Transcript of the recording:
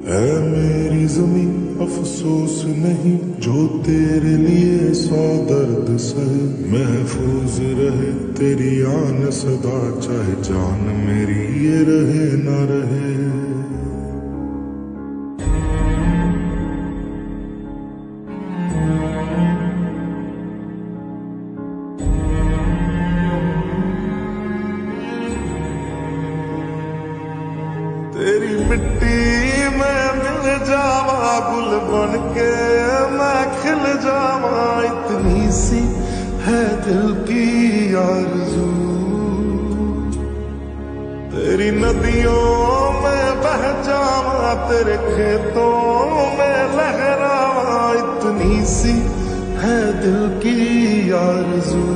है मेरी जमीन अफसोस नहीं जो तेरे लिए 100 दर्द सहे। महफूज रहे तेरी आन सदा, चाहे जान मेरी ये रहे ना रहे। तेरी मिट्टी में मिल जावा, गुल बन के मैं खिल जावा। इतनी सी है दिल की आरज़ू, तेरी नदियों में बह जावा, तेरे खेतों में लहरावा। इतनी सी है दिल की आरज़ू।